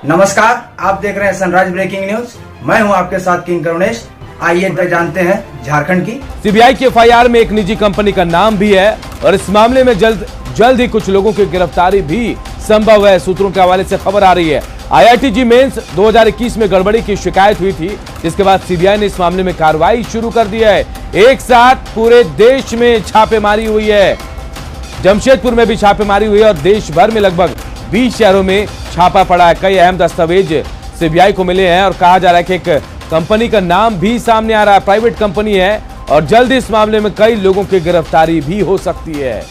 नमस्कार, आप देख रहे हैं सनराइज ब्रेकिंग न्यूज। मैं हूं आपके साथ किंग करुणेश। आइए जानते हैं झारखंड की। सीबीआई की एफआईआर में एक निजी कंपनी का नाम भी है और इस मामले में जल्द ही कुछ लोगों की गिरफ्तारी भी संभव है। सूत्रों के हवाले से खबर आ रही है। आईआईटी मेंस 2021 में गड़बड़ी की शिकायत हुई थी, जिसके बाद सीबीआई ने इस मामले में कार्रवाई शुरू कर दी है। एक साथ पूरे देश में छापेमारी हुई है। जमशेदपुर में भी छापेमारी हुई है और देश भर में लगभग 20 शहरों में छापा पड़ा है। कई अहम दस्तावेज सीबीआई को मिले हैं और कहा जा रहा है कि एक कंपनी का नाम भी सामने आ रहा है। प्राइवेट कंपनी है और जल्द इस मामले में कई लोगों की गिरफ्तारी भी हो सकती है।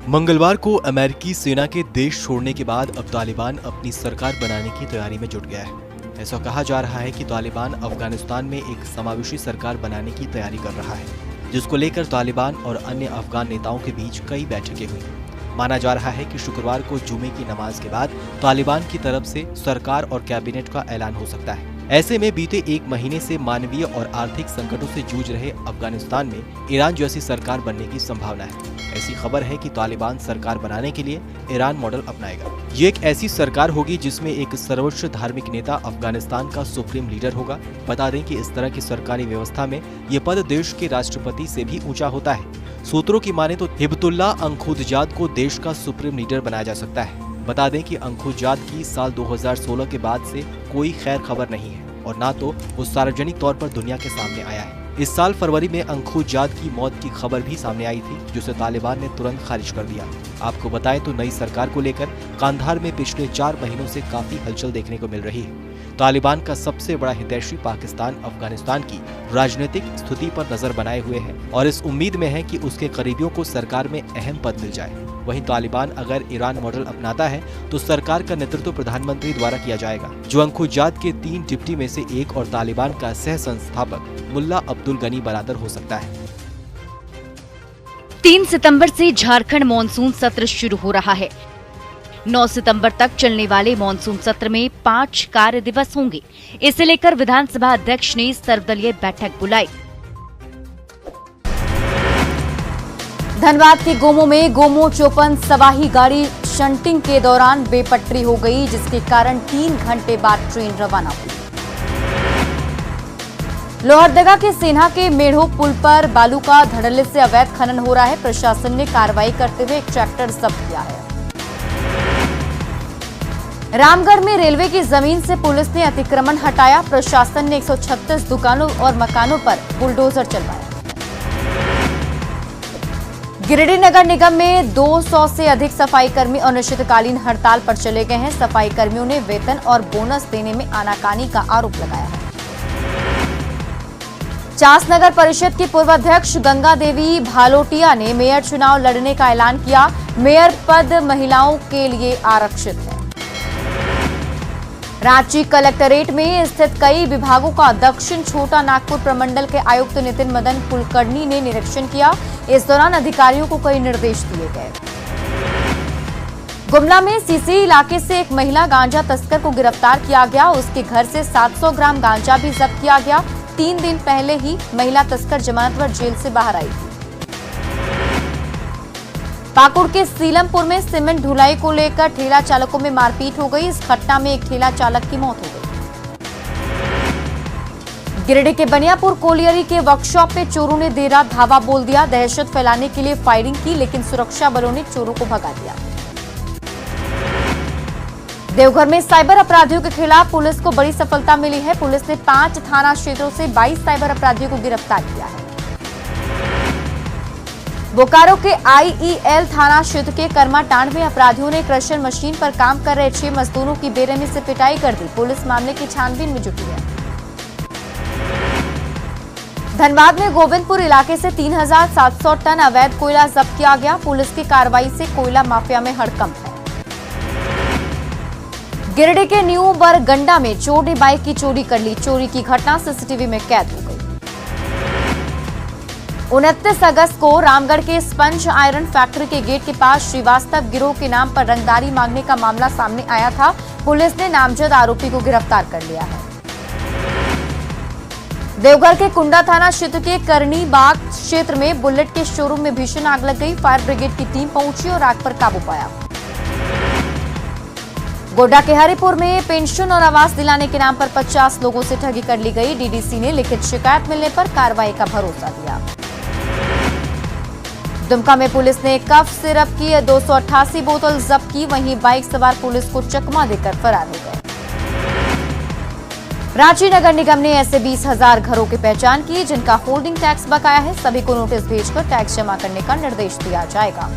मंगलवार को अमेरिकी सेना के देश छोड़ने के बाद अब तालिबान अपनी सरकार बनाने की तैयारी में जुट गया है। ऐसा कहा जा रहा है कि तालिबान अफगानिस्तान में एक समावेशी सरकार बनाने की तैयारी कर रहा है, जिसको लेकर तालिबान और अन्य अफगान नेताओं के बीच कई बैठकें हुई। माना जा रहा है कि शुक्रवार को जुमे की नमाज के बाद तालिबान की तरफ से सरकार और कैबिनेट का ऐलान हो सकता है। ऐसे में बीते एक महीने से मानवीय और आर्थिक संकटों से जूझ रहे अफगानिस्तान में ईरान जैसी सरकार बनने की संभावना है। ऐसी खबर है कि तालिबान सरकार बनाने के लिए ईरान मॉडल अपनाएगा। ये एक ऐसी सरकार होगी जिसमें एक सर्वोच्च धार्मिक नेता अफगानिस्तान का सुप्रीम लीडर होगा। बता दें कि इस तरह की सरकारी व्यवस्था में ये पद देश के राष्ट्रपति से भी ऊंचा होता है। सूत्रों की माने तो हिबतुल्लाह अंखुदजाद को देश का सुप्रीम लीडर बनाया जा सकता है। बता दें कि अंखुदजाद की साल 2016 के बाद से कोई खैर खबर नहीं है और ना तो वो सार्वजनिक तौर पर दुनिया के सामने आया है। इस साल फरवरी में अंखुदजाद की मौत की खबर भी सामने आई थी, जिसे तालिबान ने तुरंत खारिज कर दिया। आपको बताएं तो नई सरकार को लेकर कांधार में पिछले 4 महीनों से काफी हलचल देखने को मिल रही है। तालिबान का सबसे बड़ा हितैषी पाकिस्तान अफगानिस्तान की राजनीतिक स्थिति पर नजर बनाए हुए है और इस उम्मीद में है कि उसके करीबियों को सरकार में अहम पद मिल जाए। वहीं तालिबान अगर ईरान मॉडल अपनाता है तो सरकार का नेतृत्व प्रधानमंत्री द्वारा किया जाएगा, जो अंखुदजाद के 3 डिप्टी में से एक और तालिबान का सह संस्थापक मुल्ला अब्दुल गनी बरादर हो सकता है। 3 सितंबर से झारखंड मॉनसून सत्र शुरू हो रहा है। 9 सितंबर तक चलने वाले मॉनसून सत्र में 5 कार्य दिवस होंगे। इसे लेकर विधानसभा अध्यक्ष ने सर्वदलीय बैठक बुलाई। धनबाद के गोमो में गोमो चौपन सवाही गाड़ी शंटिंग के दौरान बेपटरी हो गई, जिसके कारण 3 घंटे बाद ट्रेन रवाना हुई। लोहरदगा के सेना के मेढ़ो पुल पर बालू का धड़ल्ले से अवैध खनन हो रहा है। प्रशासन ने कार्रवाई करते हुए एक ट्रैक्टर जब्त किया है। रामगढ़ में रेलवे की जमीन से पुलिस ने अतिक्रमण हटाया। प्रशासन ने 136 दुकानों और मकानों पर बुलडोजर चलवाया। गिरिडीह नगर निगम में 200 से अधिक सफाई कर्मी अनिश्चितकालीन हड़ताल पर चले गए हैं। सफाई कर्मियों ने वेतन और बोनस देने में आनाकानी का आरोप लगाया है। चास नगर परिषद की पूर्व अध्यक्ष गंगा देवी भालोटिया ने मेयर चुनाव लड़ने का ऐलान किया। मेयर पद महिलाओं के लिए आरक्षित है। रांची कलेक्टरेट में स्थित कई विभागों का दक्षिण छोटा नागपुर प्रमंडल के आयुक्त नितिन मदन कुलकर्णी ने निरीक्षण किया। इस दौरान अधिकारियों को कई निर्देश दिए गए। गुमला में सीसी इलाके से एक महिला गांजा तस्कर को गिरफ्तार किया गया। उसके घर से 700 ग्राम गांजा भी जब्त किया गया। 3 दिन पहले ही महिला तस्कर जमानत पर जेल से बाहर आई थी। पाकुड़ के सीलमपुर में सीमेंट ढुलाई को लेकर ठेला चालकों में मारपीट हो गई। इस घटना में एक ठेला चालक की मौत हो गई। गिरिडीह के बनियापुर कोलियरी के वर्कशॉप पे चोरों ने देर रात धावा बोल दिया। दहशत फैलाने के लिए फायरिंग की, लेकिन सुरक्षा बलों ने चोरों को भगा दिया। देवघर में साइबर अपराधियों के खिलाफ पुलिस को बड़ी सफलता मिली है। पुलिस ने 5 थाना क्षेत्रों से 22 साइबर अपराधियों को गिरफ्तार किया है। बोकारो के आईईएल थाना क्षेत्र के कर्माटांड में अपराधियों ने क्रशर मशीन पर काम कर रहे 6 मजदूरों की बेरहमी से पिटाई कर दी। पुलिस मामले की छानबीन में जुटी है। धनबाद में गोविंदपुर इलाके से 3700 टन अवैध कोयला जब्त किया गया। पुलिस की कार्रवाई से कोयला माफिया में हड़कंप है। गिरिडीह के न्यू बरगंडा में चोर ने बाइक की चोरी कर ली। चोरी की घटना सीसीटीवी में कैद हो गई। 29 अगस्त को रामगढ़ के स्पंज आयरन फैक्ट्री के गेट के पास श्रीवास्तव गिरोह के नाम पर रंगदारी मांगने का मामला सामने आया था। पुलिस ने नामजद आरोपी को गिरफ्तार कर लिया है। देवघर के कुंडा थाना क्षेत्र के करनी बाग क्षेत्र में बुलेट के शोरूम में भीषण आग लग गई। फायर ब्रिगेड की टीम पहुंची और आग पर काबू पाया। गोड्डा के हरिपुर में पेंशन और आवास दिलाने के नाम पर 50 लोगों से ठगी कर ली गई। डीडीसी ने लिखित शिकायत मिलने पर कार्रवाई का भरोसा दिया। दुमका में पुलिस ने कफ सिरप की 288 बोतल जब्त की। वहीं बाइक सवार पुलिस को चकमा देकर फरार हो गए। रांची नगर निगम ने ऐसे 20,000 घरों की पहचान की जिनका होल्डिंग टैक्स बकाया है। सभी को नोटिस भेजकर टैक्स जमा करने का निर्देश दिया जाएगा।